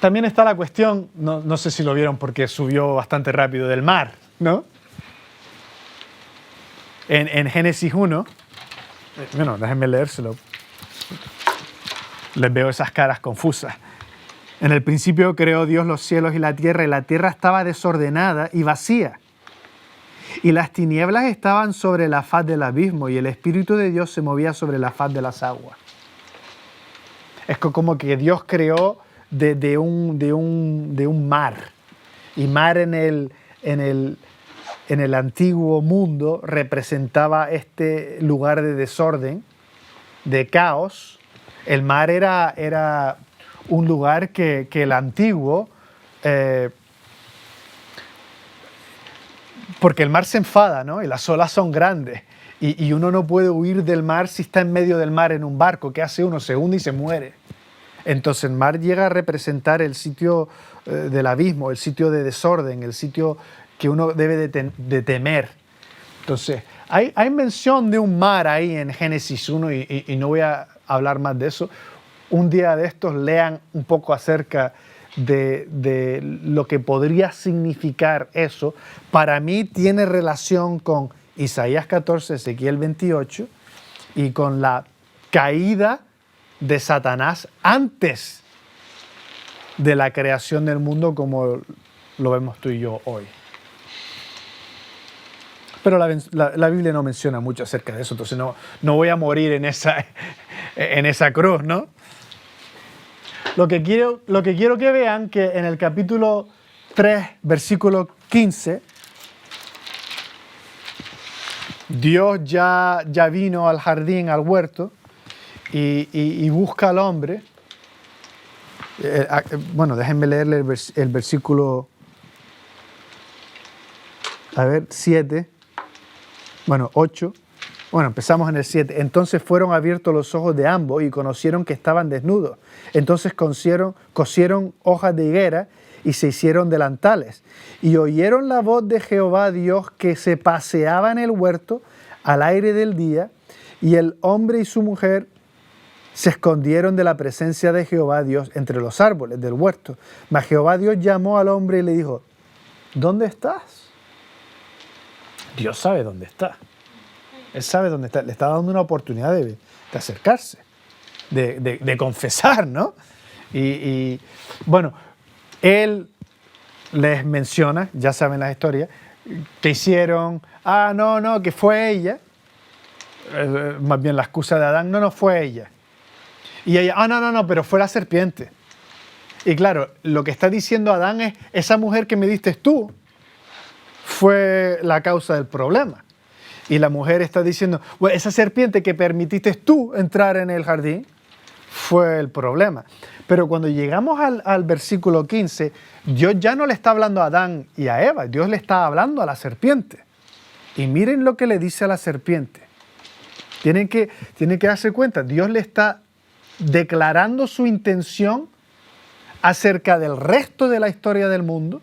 también está la cuestión, no sé si lo vieron porque subió bastante rápido, del mar, ¿no? En Génesis 1, bueno, déjenme leérselo. Les veo esas caras confusas. En el principio creó Dios los cielos y la tierra estaba desordenada y vacía. Y las tinieblas estaban sobre la faz del abismo y el Espíritu de Dios se movía sobre la faz de las aguas. Es como que Dios creó de un mar. Y mar en el antiguo mundo representaba este lugar de desorden, de caos. El mar era un lugar que el antiguo, porque el mar se enfada, ¿no? Y las olas son grandes. Y uno no puede huir del mar si está en medio del mar en un barco. ¿Qué hace uno? Se hunde y se muere. Entonces el mar llega a representar el sitio del abismo, el sitio de desorden, el sitio que uno debe de temer. Entonces, hay mención de un mar ahí en Génesis 1 y no voy a hablar más de eso. Un día de estos lean un poco acerca de lo que podría significar eso. Para mí tiene relación con Isaías 14, Ezequiel 28 y con la caída de Satanás antes de la creación del mundo como lo vemos tú y yo hoy. Pero la Biblia no menciona mucho acerca de eso, entonces no voy a morir en esa cruz, ¿no? Lo que quiero que vean que en el capítulo 3, versículo 15, Dios ya vino al jardín, al huerto, y busca al hombre. Bueno, déjenme leerle el versículo, 7, 8. Bueno, empezamos en el 7. Entonces fueron abiertos los ojos de ambos y conocieron que estaban desnudos. Entonces cosieron hojas de higuera y se hicieron delantales. Y oyeron la voz de Jehová Dios que se paseaba en el huerto al aire del día, y el hombre y su mujer se escondieron de la presencia de Jehová Dios entre los árboles del huerto. Mas Jehová Dios llamó al hombre y le dijo, ¿dónde estás? Dios sabe dónde está. Él sabe dónde está. Le está dando una oportunidad de acercarse, de confesar, ¿no? Y bueno, él les menciona, ya saben la historia, que hicieron, no, que fue ella. Más bien la excusa de Adán, no fue ella. Y ella, no, pero fue la serpiente. Y claro, lo que está diciendo Adán es, esa mujer que me diste tú fue la causa del problema. Y la mujer está diciendo, bueno, esa serpiente que permitiste tú entrar en el jardín fue el problema. Pero cuando llegamos al versículo 15, Dios ya no le está hablando a Adán y a Eva, Dios le está hablando a la serpiente. Y miren lo que le dice a la serpiente. Tienen que darse cuenta, Dios le está declarando su intención acerca del resto de la historia del mundo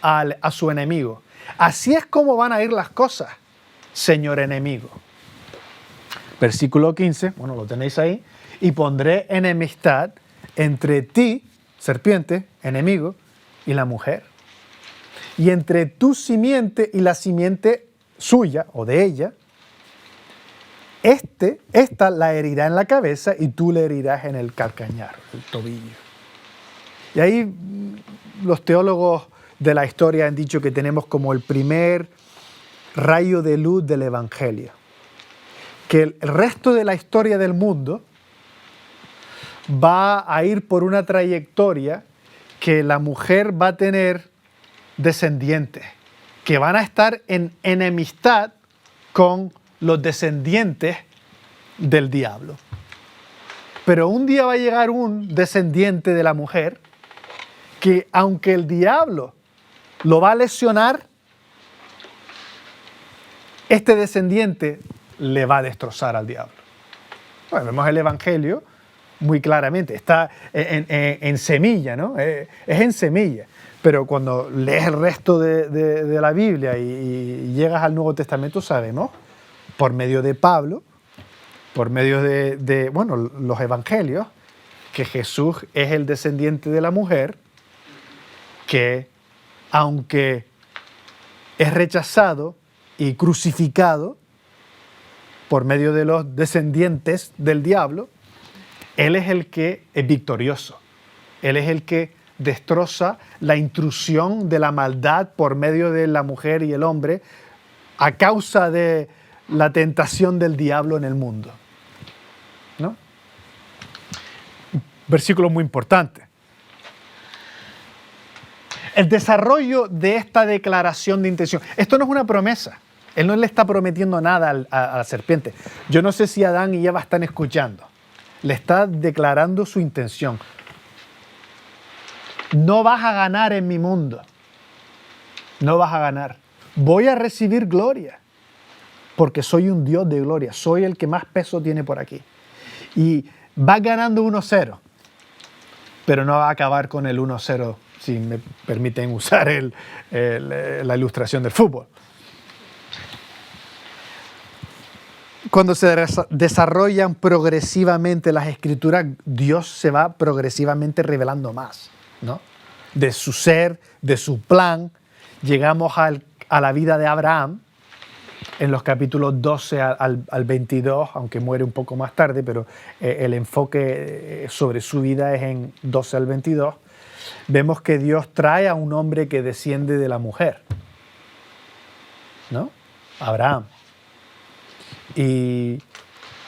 a su enemigo. Así es como van a ir las cosas, señor enemigo. Versículo 15, bueno, lo tenéis ahí. Y pondré enemistad entre ti, serpiente, enemigo, y la mujer. Y entre tu simiente y la simiente suya o de ella, esta la herirá en la cabeza y tú le herirás en el calcañar, el tobillo. Y ahí los teólogos de la historia han dicho que tenemos como el primer rayo de luz del Evangelio. Que el resto de la historia del mundo va a ir por una trayectoria que la mujer va a tener descendientes, que van a estar en enemistad con los descendientes del diablo. Pero un día va a llegar un descendiente de la mujer que, aunque el diablo lo va a lesionar, este descendiente le va a destrozar al diablo. Bueno, vemos el Evangelio muy claramente, está en semilla, ¿no? Es en semilla. Pero cuando lees el resto de la Biblia y llegas al Nuevo Testamento, sabemos, por medio de Pablo, por medio de los Evangelios, que Jesús es el descendiente de la mujer que aunque es rechazado y crucificado por medio de los descendientes del diablo, Él es el que es victorioso. Él es el que destroza la intrusión de la maldad por medio de la mujer y el hombre a causa de la tentación del diablo en el mundo, ¿no? Versículo muy importante. El desarrollo de esta declaración de intención. Esto no es una promesa. Él no le está prometiendo nada a la serpiente. Yo no sé si Adán y Eva están escuchando. Le está declarando su intención. No vas a ganar en mi mundo. No vas a ganar. Voy a recibir gloria. Porque soy un Dios de gloria. Soy el que más peso tiene por aquí. Y vas ganando 1-0. Pero no va a acabar con el 1-0, si me permiten usar la ilustración del fútbol. Cuando se desarrollan progresivamente las escrituras, Dios se va progresivamente revelando más, ¿no? De su ser, de su plan. Llegamos a la vida de Abraham en los capítulos 12 al 22, aunque muere un poco más tarde, pero el enfoque sobre su vida es en 12 al 22. Vemos que Dios trae a un hombre que desciende de la mujer, ¿no? Abraham. Y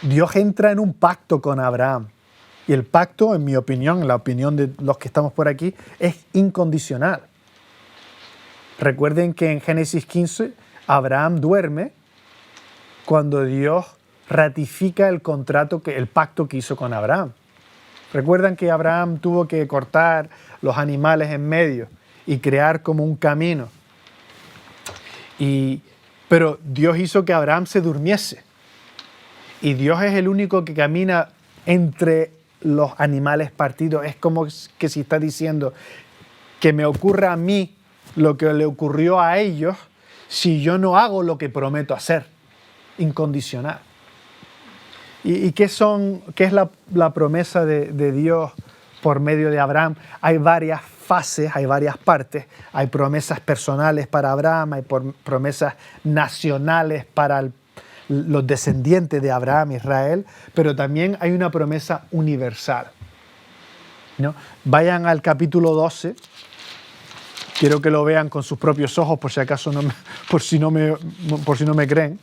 Dios entra en un pacto con Abraham. Y el pacto, en mi opinión, en la opinión de los que estamos por aquí, es incondicional. Recuerden que en Génesis 15, Abraham duerme cuando Dios ratifica el pacto que hizo con Abraham. Recuerdan que Abraham tuvo que cortar los animales en medio y crear como un camino. Pero Dios hizo que Abraham se durmiese. Y Dios es el único que camina entre los animales partidos. Es como que si está diciendo que me ocurra a mí lo que le ocurrió a ellos si yo no hago lo que prometo hacer. Incondicional. ¿Y qué es la promesa de Dios por medio de Abraham? Hay varias fases, hay varias partes. Hay promesas personales para Abraham, hay promesas nacionales para los descendientes de Abraham, Israel, pero también hay una promesa universal, ¿no? Vayan al capítulo 12. Quiero que lo vean con sus propios ojos, por si acaso por si no me creen.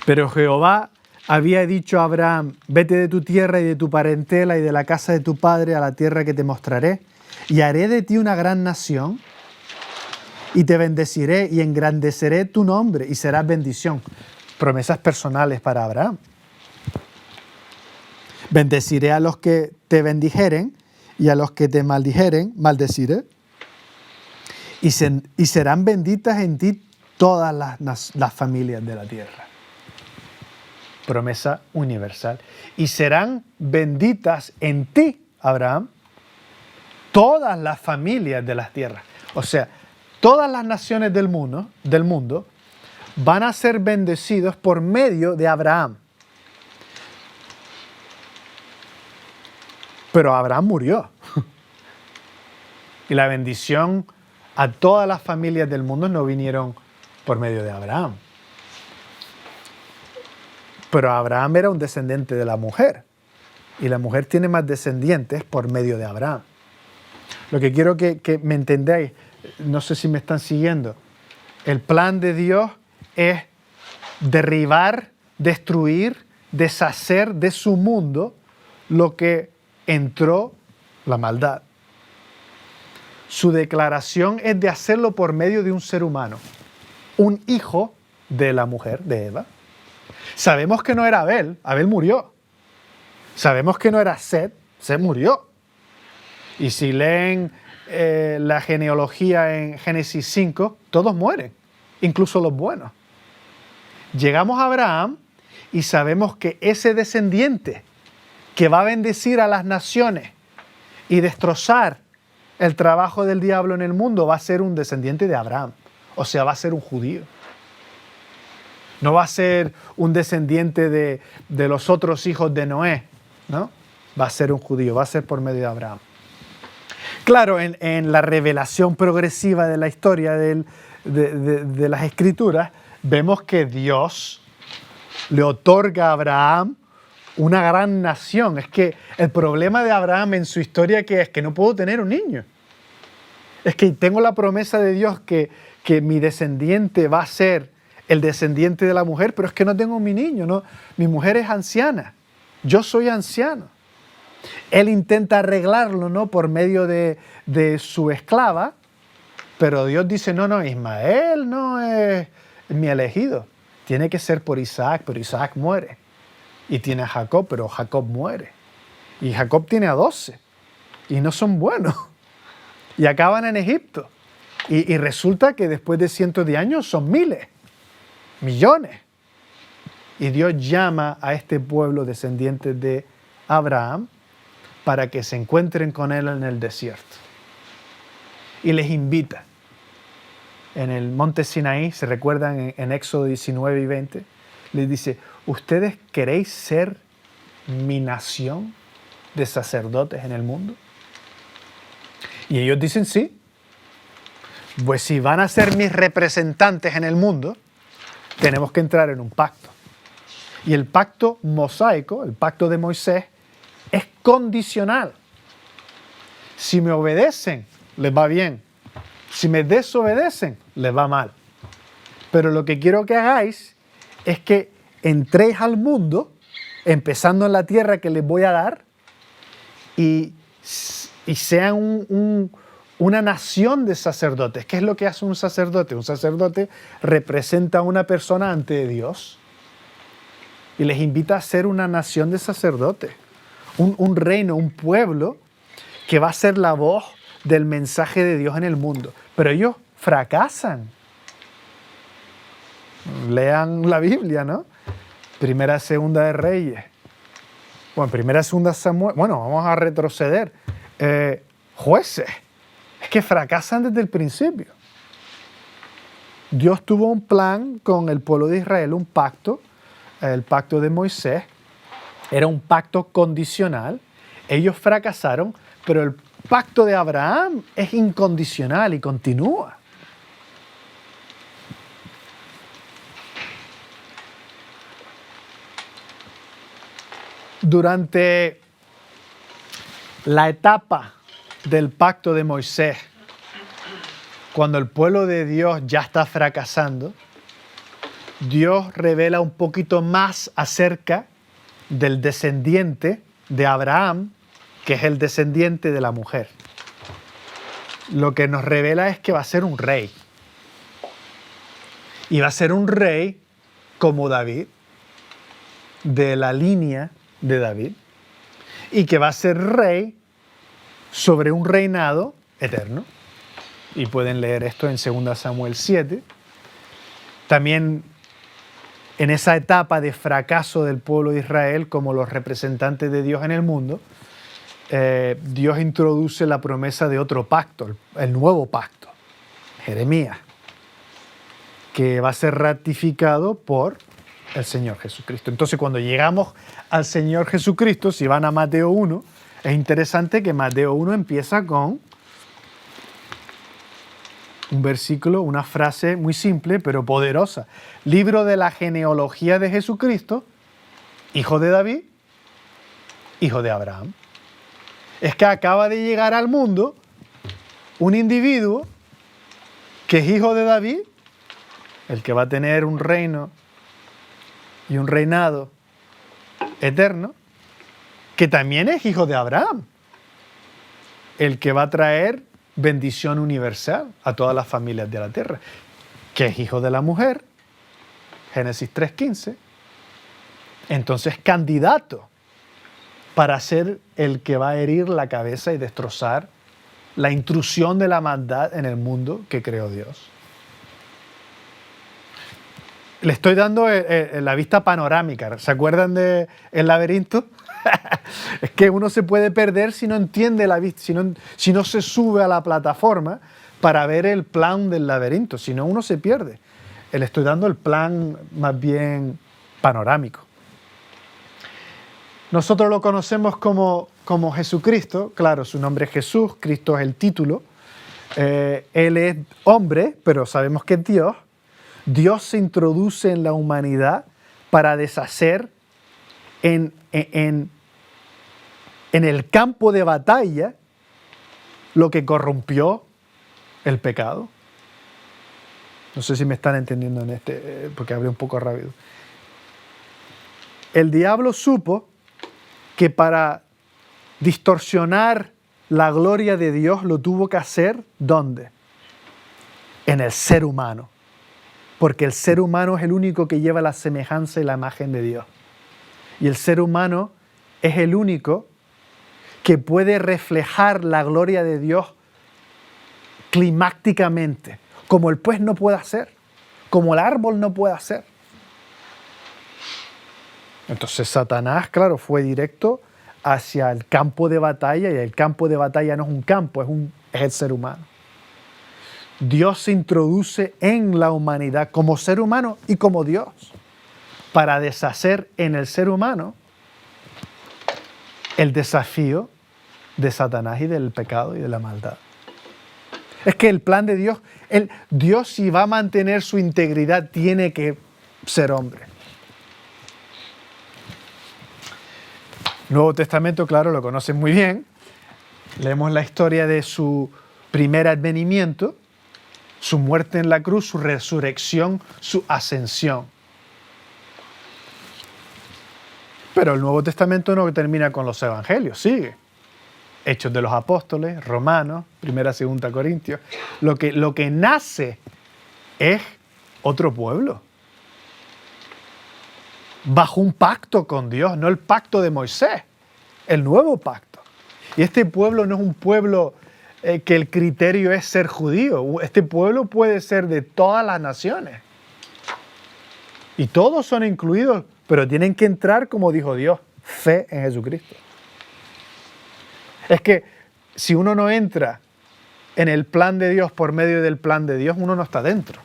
Pero Jehová había dicho a Abraham: vete de tu tierra y de tu parentela y de la casa de tu padre a la tierra que te mostraré, y haré de ti una gran nación, y te bendeciré y engrandeceré tu nombre y serás bendición. Promesas personales para Abraham. Bendeciré a los que te bendijeren y a los que te maldijeren, maldeciré. Y serán benditas en ti todas las familias de la tierra. Promesa universal. Y serán benditas en ti, Abraham, todas las familias de las tierras. O sea, todas las naciones del mundo van a ser bendecidos por medio de Abraham. Pero Abraham murió. Y la bendición a todas las familias del mundo no vinieron por medio de Abraham. Pero Abraham era un descendiente de la mujer. Y la mujer tiene más descendientes por medio de Abraham. Lo que quiero que me entendáis, no sé si me están siguiendo, el plan de Dios es derribar, destruir, deshacer de su mundo lo que entró la maldad. Su declaración es de hacerlo por medio de un ser humano, un hijo de la mujer, de Eva. Sabemos que no era Abel murió. Sabemos que no era Set murió. Y si leen la genealogía en Génesis 5, todos mueren, incluso los buenos. Llegamos a Abraham y sabemos que ese descendiente que va a bendecir a las naciones y destrozar el trabajo del diablo en el mundo va a ser un descendiente de Abraham. O sea, va a ser un judío. No va a ser un descendiente de los otros hijos de Noé, ¿no? Va a ser un judío, va a ser por medio de Abraham. Claro, en la revelación progresiva de la historia de las Escrituras, vemos que Dios le otorga a Abraham una gran nación. Es que el problema de Abraham en su historia es que no puedo tener un niño. Es que tengo la promesa de Dios que mi descendiente va a ser el descendiente de la mujer, pero es que no tengo mi niño, ¿no? Mi mujer es anciana, yo soy anciano. Él intenta arreglarlo, ¿no?, por medio de su esclava, pero Dios dice, no, Ismael no es mi elegido. Tiene que ser por Isaac, pero Isaac muere. Y tiene a Jacob, pero Jacob muere. Y Jacob tiene a 12. Y no son buenos. Y acaban en Egipto. Y resulta que después de cientos de años son miles, millones. Y Dios llama a este pueblo descendiente de Abraham para que se encuentren con él en el desierto. Y les invita. En el monte Sinaí, se recuerdan en Éxodo 19 y 20, les dice, ¿ustedes queréis ser mi nación de sacerdotes en el mundo? Y ellos dicen sí. Pues si van a ser mis representantes en el mundo, tenemos que entrar en un pacto. Y el pacto mosaico, el pacto de Moisés, es condicional. Si me obedecen, les va bien. Si me desobedecen, les va mal. Pero lo que quiero que hagáis es que entréis al mundo, empezando en la tierra que les voy a dar, y sean una nación de sacerdotes. ¿Qué es lo que hace un sacerdote? Un sacerdote representa a una persona ante Dios y les invita a ser una nación de sacerdotes, un reino, un pueblo que va a ser la voz del mensaje de Dios en el mundo. Pero ellos fracasan. Lean la Biblia, ¿no? Primera, segunda de Reyes. Bueno, primera, segunda Samuel. Bueno, vamos a retroceder. Jueces. Es que fracasan desde el principio. Dios tuvo un plan con el pueblo de Israel, un pacto, el pacto de Moisés. Era un pacto condicional. Ellos fracasaron, pero el pacto de Abraham es incondicional y continúa. Durante la etapa del pacto de Moisés, cuando el pueblo de Dios ya está fracasando, Dios revela un poquito más acerca del descendiente de Abraham, que es el descendiente de la mujer. Lo que nos revela es que va a ser un rey. Y va a ser un rey como David, de la línea de David, y que va a ser rey sobre un reinado eterno. Y pueden leer esto en 2 Samuel 7. También en esa etapa de fracaso del pueblo de Israel como los representantes de Dios en el mundo, Dios introduce la promesa de otro pacto, el nuevo pacto, Jeremías, que va a ser ratificado por el Señor Jesucristo. Entonces, cuando llegamos al Señor Jesucristo, si van a Mateo 1, es interesante que Mateo 1 empieza con un versículo, una frase muy simple pero poderosa. Libro de la genealogía de Jesucristo, hijo de David, hijo de Abraham. Es que acaba de llegar al mundo un individuo que es hijo de David, el que va a tener un reino y un reinado eterno, que también es hijo de Abraham, el que va a traer bendición universal a todas las familias de la tierra, que es hijo de la mujer, Génesis 3:15, entonces candidato para ser el que va a herir la cabeza y destrozar la intrusión de la maldad en el mundo que creó Dios. Le estoy dando la vista panorámica. ¿Se acuerdan de El laberinto? Es que uno se puede perder si no entiende la vista, si no se sube a la plataforma para ver el plan del laberinto. Si no, uno se pierde. Le estoy dando el plan más bien panorámico. Nosotros lo conocemos como Jesucristo. Claro, su nombre es Jesús, Cristo es el título. Él es hombre, pero sabemos que es Dios. Dios se introduce en la humanidad para deshacer en el campo de batalla lo que corrompió el pecado. No sé si me están entendiendo en porque hablé un poco rápido. El diablo supo que para distorsionar la gloria de Dios lo tuvo que hacer, ¿dónde? En el ser humano. Porque el ser humano es el único que lleva la semejanza y la imagen de Dios. Y el ser humano es el único que puede reflejar la gloria de Dios climáticamente, como el pez no puede hacer, como el árbol no puede hacer. Entonces Satanás, claro, fue directo hacia el campo de batalla, y el campo de batalla no es un campo, es el ser humano. Dios se introduce en la humanidad como ser humano y como Dios para deshacer en el ser humano el desafío de Satanás y del pecado y de la maldad. Es que el plan de Dios, Dios si va a mantener su integridad tiene que ser hombre. Nuevo Testamento, claro, lo conocen muy bien. Leemos la historia de su primer advenimiento, su muerte en la cruz, su resurrección, su ascensión. Pero el Nuevo Testamento no termina con los evangelios, sigue. Hechos de los Apóstoles, Romanos, 1 y 2 Corintios. Lo que nace es otro pueblo. Bajo un pacto con Dios, no el pacto de Moisés, el nuevo pacto. Y este pueblo no es un pueblo que el criterio es ser judío. Este pueblo puede ser de todas las naciones. Y todos son incluidos, pero tienen que entrar, como dijo Dios, fe en Jesucristo. Es que si uno no entra en el plan de Dios por medio del plan de Dios, uno no está dentro.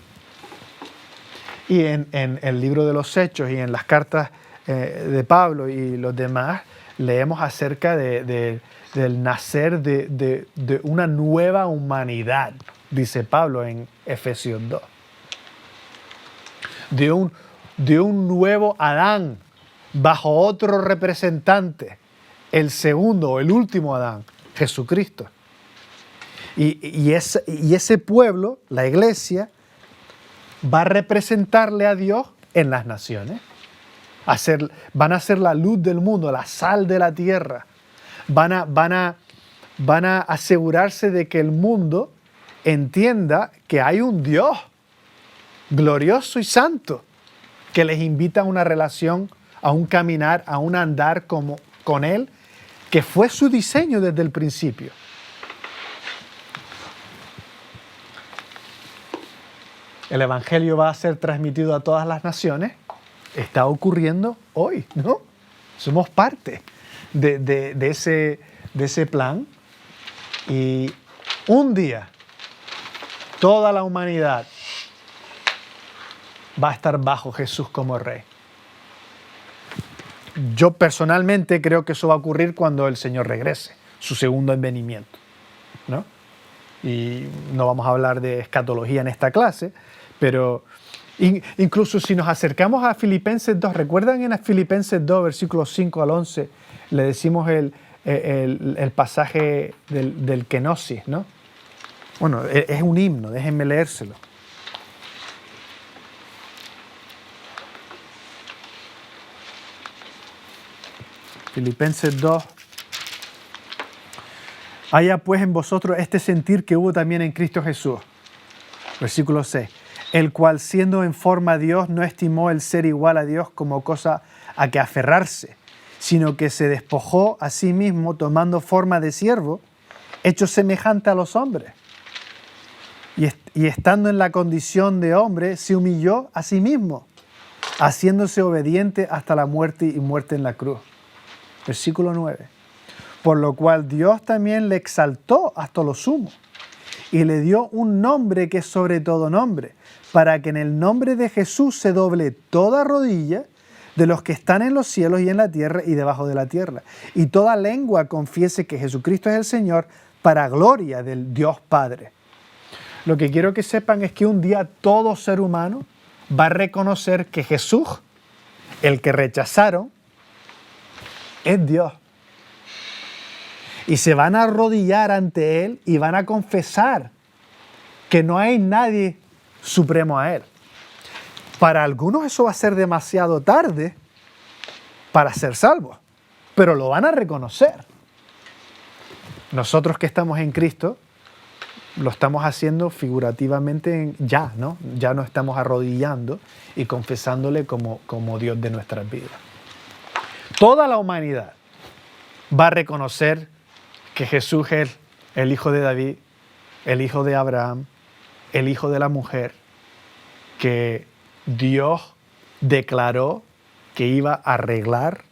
Y en el libro de los Hechos y en las cartas de Pablo y los demás, leemos acerca del nacer de una nueva humanidad, dice Pablo en Efesios 2. De un nuevo Adán bajo otro representante, el segundo o el último Adán, Jesucristo. Y ese pueblo, la iglesia, va a representarle a Dios en las naciones. Van a ser la luz del mundo, la sal de la tierra. Van a asegurarse de que el mundo entienda que hay un Dios glorioso y santo que les invita a una relación, a un caminar, a un andar con Él, que fue su diseño desde el principio. El Evangelio va a ser transmitido a todas las naciones. Está ocurriendo hoy, ¿no? Somos parte de ese plan. Y un día, toda la humanidad va a estar bajo Jesús como Rey. Yo personalmente creo que eso va a ocurrir cuando el Señor regrese, su segundo advenimiento, ¿no? Y no vamos a hablar de escatología en esta clase, pero incluso si nos acercamos a Filipenses 2, ¿recuerdan en Filipenses 2, versículos 5 al 11, le decimos el pasaje del kenosis, ¿no? Bueno, es un himno, déjenme leérselo. Filipenses 2. Haya pues en vosotros este sentir que hubo también en Cristo Jesús. Versículo 6. El cual siendo en forma Dios no estimó el ser igual a Dios como cosa a que aferrarse, sino que se despojó a sí mismo tomando forma de siervo, hecho semejante a los hombres. Y estando en la condición de hombre, se humilló a sí mismo, haciéndose obediente hasta la muerte y muerte en la cruz. Versículo 9. Por lo cual Dios también le exaltó hasta lo sumo y le dio un nombre que es sobre todo nombre, para que en el nombre de Jesús se doble toda rodilla de los que están en los cielos y en la tierra y debajo de la tierra. Y toda lengua confiese que Jesucristo es el Señor para gloria del Dios Padre. Lo que quiero que sepan es que un día todo ser humano va a reconocer que Jesús, el que rechazaron, es Dios. Y se van a arrodillar ante Él y van a confesar que no hay nadie supremo a Él. Para algunos eso va a ser demasiado tarde para ser salvos, pero lo van a reconocer. Nosotros que estamos en Cristo, lo estamos haciendo figurativamente ya, ¿no? Ya nos estamos arrodillando y confesándole como Dios de nuestras vidas. Toda la humanidad va a reconocer que Jesús es el Hijo de David, el Hijo de Abraham, el Hijo de la mujer, que Dios declaró que iba a arreglar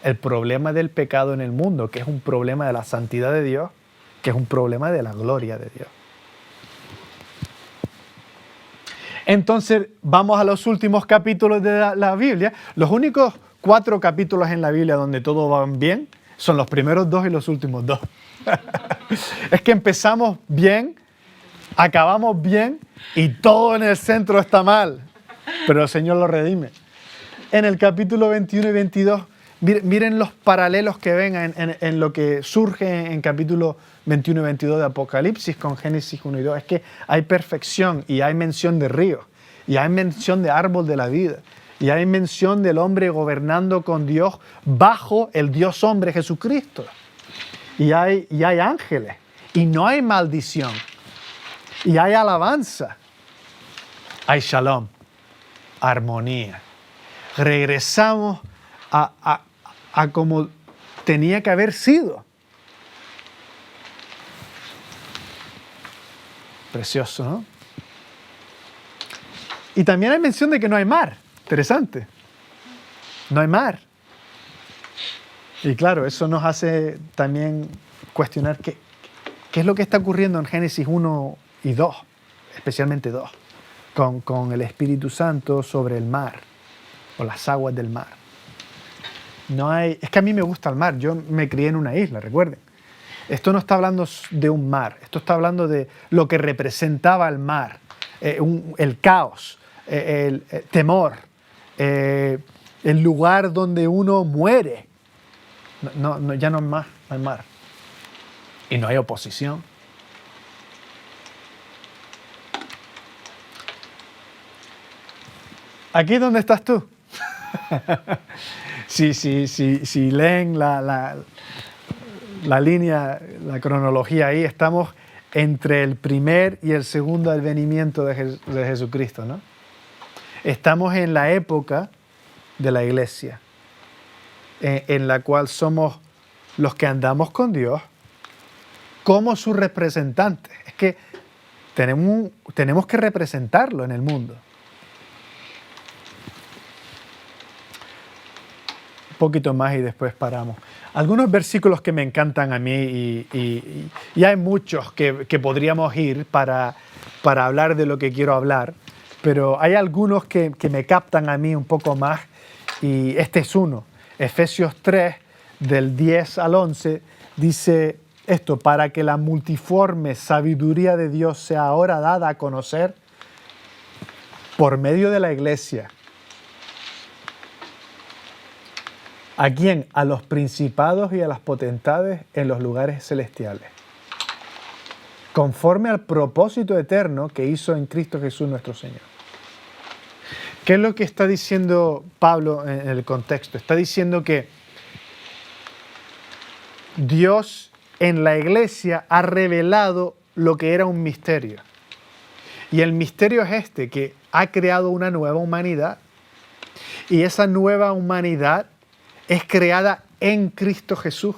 el problema del pecado en el mundo, que es un problema de la santidad de Dios, que es un problema de la gloria de Dios. Entonces, vamos a los últimos capítulos de la Biblia. Los únicos 4 capítulos en la Biblia donde todo va bien son los primeros 2 y los últimos 2. Es que empezamos bien, acabamos bien y todo en el centro está mal. Pero el Señor lo redime. En el capítulo 21 y 22, miren los paralelos que ven en lo que surge en capítulo 21 y 22 de Apocalipsis con Génesis 1 y 2. Es que hay perfección y hay mención de ríos, y hay mención de árbol de la vida, y hay mención del hombre gobernando con Dios bajo el Dios hombre Jesucristo. Y hay ángeles, y no hay maldición, y hay alabanza, hay shalom, armonía. Regresamos a como tenía que haber sido. Precioso, ¿no? Y también hay mención de que no hay mar. Interesante. No hay mar. Y claro, eso nos hace también cuestionar qué es lo que está ocurriendo en Génesis 1 y 2, especialmente 2, con el Espíritu Santo sobre el mar, o las aguas del mar. Es que a mí me gusta el mar, yo me crié en una isla, recuerden. Esto no está hablando de un mar, esto está hablando de lo que representaba el mar, el caos, el temor, el lugar donde uno muere. Ya no hay mar. Y no hay oposición. ¿Aquí dónde estás tú? Si leen la línea, la cronología ahí, estamos entre el primer y el segundo advenimiento de Jesucristo, ¿no? Estamos en la época de la iglesia, en la cual somos los que andamos con Dios como sus representantes. Es que tenemos que representarlo en el mundo. Un poquito más y después paramos. Algunos versículos que me encantan a mí y hay muchos que podríamos ir para hablar de lo que quiero hablar, pero hay algunos que me captan a mí un poco más y este es uno. Efesios 3, del 10 al 11, dice esto: para que la multiforme sabiduría de Dios sea ahora dada a conocer por medio de la iglesia. ¿A quién? A los principados y a las potestades en los lugares celestiales, conforme al propósito eterno que hizo en Cristo Jesús nuestro Señor. ¿Qué es lo que está diciendo Pablo en el contexto? Está diciendo que Dios en la iglesia ha revelado lo que era un misterio. Y el misterio es que ha creado una nueva humanidad. Y esa nueva humanidad es creada en Cristo Jesús.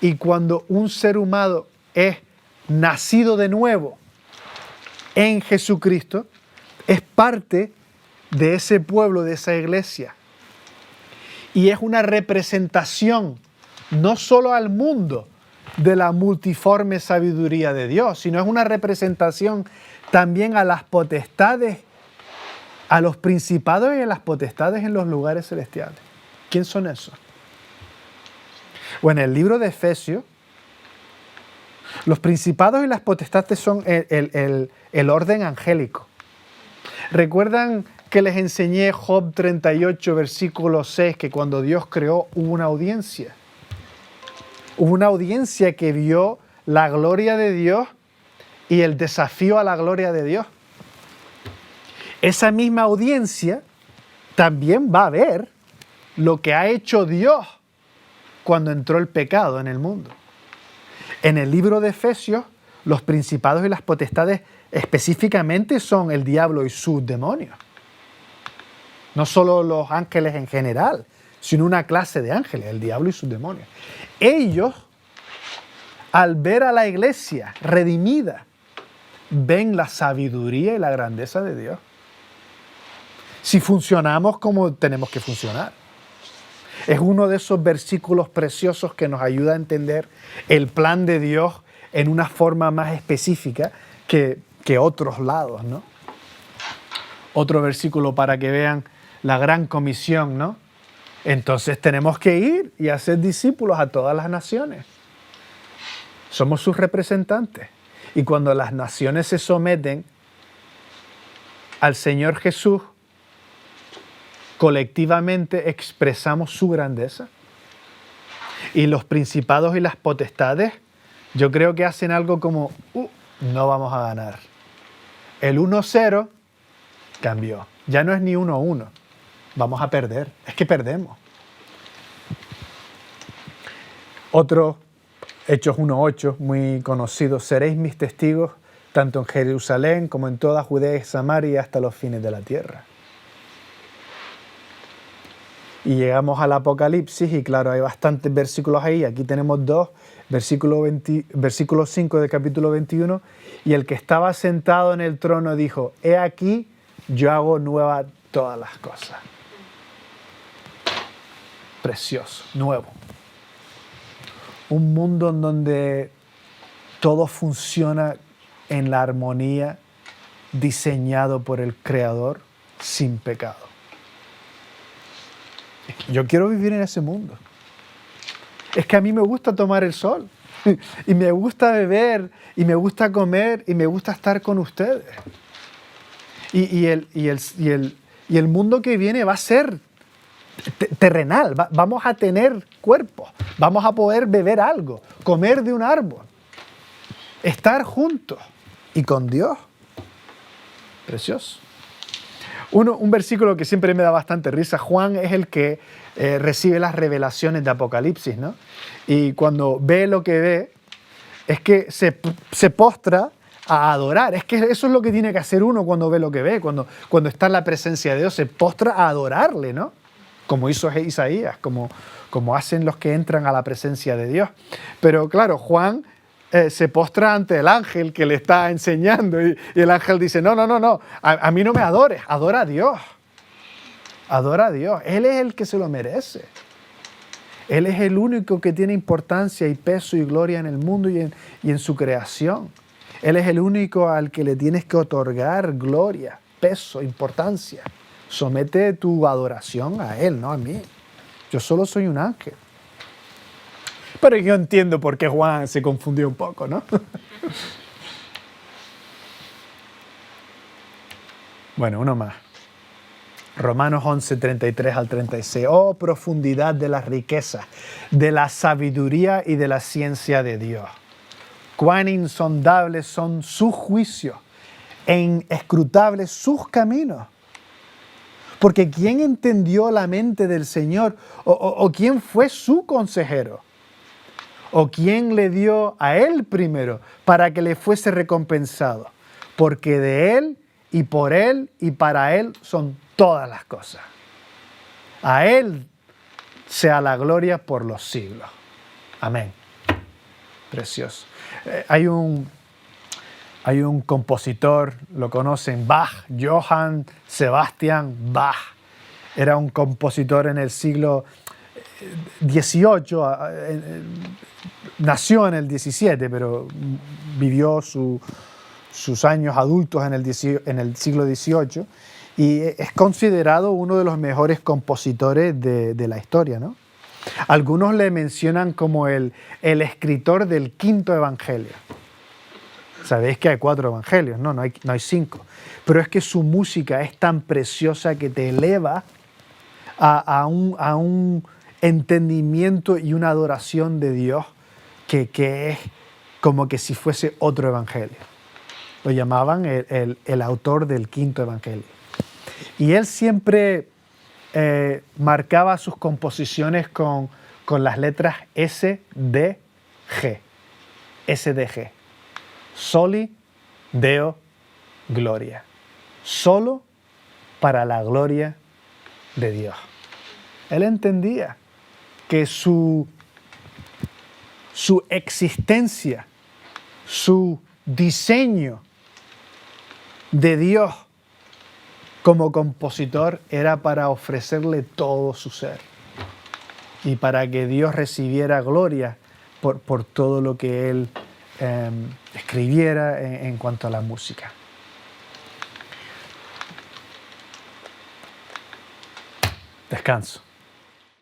Y cuando un ser humano es nacido de nuevo en Jesucristo, es parte de ese pueblo, de esa iglesia. Y es una representación, no solo al mundo, de la multiforme sabiduría de Dios, sino es una representación también a las potestades, a los principados y a las potestades en los lugares celestiales. ¿Quién son esos? Bueno, en el libro de Efesios, los principados y las potestades son el orden angélico. ¿Recuerdan que les enseñé Job 38, versículo 6, que cuando Dios creó hubo una audiencia? Hubo una audiencia que vio la gloria de Dios y el desafío a la gloria de Dios. Esa misma audiencia también va a ver lo que ha hecho Dios cuando entró el pecado en el mundo. En el libro de Efesios, los principados y las potestades específicamente son el diablo y sus demonios. No solo los ángeles en general, sino una clase de ángeles, el diablo y sus demonios. Ellos, al ver a la iglesia redimida, ven la sabiduría y la grandeza de Dios. Si funcionamos como tenemos que funcionar. Es uno de esos versículos preciosos que nos ayuda a entender el plan de Dios en una forma más específica que otros lados, ¿no? Otro versículo para que vean la gran comisión, ¿no? Entonces tenemos que ir y hacer discípulos a todas las naciones. Somos sus representantes. Y cuando las naciones se someten al Señor Jesús, colectivamente expresamos su grandeza. Y los principados y las potestades, yo creo que hacen algo como, no vamos a ganar. El 1-0 cambió. Ya no es ni 1-1. Vamos a perder. Es que perdemos. Otro, Hechos 1:8, muy conocido. Seréis mis testigos tanto en Jerusalén como en toda Judea y Samaria hasta los fines de la tierra. Y llegamos al Apocalipsis y claro, hay bastantes versículos ahí. Aquí tenemos dos, versículo 5 del capítulo 21. Y el que estaba sentado en el trono dijo, he aquí, yo hago nuevas todas las cosas. Precioso, nuevo. Un mundo en donde todo funciona en la armonía diseñado por el Creador sin pecado. Yo quiero vivir en ese mundo. Es que a mí me gusta tomar el sol y me gusta beber y me gusta comer y me gusta estar con ustedes. Y el mundo que viene va a ser terrenal. Vamos a tener cuerpos, vamos a poder beber algo, comer de un árbol, estar juntos y con Dios. Precioso. Un versículo que siempre me da bastante risa. Juan es el que recibe las revelaciones de Apocalipsis, ¿no? Y cuando ve lo que ve, es que se postra a adorar. Es que eso es lo que tiene que hacer uno cuando ve lo que ve. Cuando está en la presencia de Dios, se postra a adorarle, ¿no? Como hizo Isaías, como hacen los que entran a la presencia de Dios. Pero claro, Juan se postra ante el ángel que le está enseñando y el ángel dice, no, a mí no me adores, adora a Dios. Adora a Dios. Él es el que se lo merece. Él es el único que tiene importancia y peso y gloria en el mundo y en su creación. Él es el único al que le tienes que otorgar gloria, peso, importancia. Somete tu adoración a Él, no a mí. Yo solo soy un ángel. Pero yo entiendo por qué Juan se confundió un poco, ¿no? Bueno, uno más. Romanos 11, 33 al 36. Oh, profundidad de las riquezas, de la sabiduría y de la ciencia de Dios. Cuán insondables son sus juicios e inescrutables sus caminos. Porque ¿quién entendió la mente del Señor? ¿O quién fue su consejero? ¿O quién le dio a Él primero para que le fuese recompensado? Porque de Él y por Él y para Él son todas las cosas. A Él sea la gloria por los siglos. Amén. Precioso. Hay un compositor, lo conocen, Bach, Johann Sebastian Bach. Era un compositor en el siglo XVIII, nació en el XVII, pero vivió sus años adultos en el siglo XVIII. Y es considerado uno de los mejores compositores de la historia, ¿no? Algunos le mencionan como el escritor del quinto evangelio. Sabéis que hay 4 evangelios, no hay 5. Pero es que su música es tan preciosa que te eleva a un entendimiento y una adoración de Dios que es como que si fuese otro evangelio. Lo llamaban el autor del quinto evangelio. Y él siempre marcaba sus composiciones con las letras S, D, G. S, D, G. Soli Deo Gloria. Solo para la gloria de Dios. Él entendía que su existencia, su diseño de Dios como compositor era para ofrecerle todo su ser y para que Dios recibiera gloria por todo lo que él escribiera en cuanto a la música. Descanso.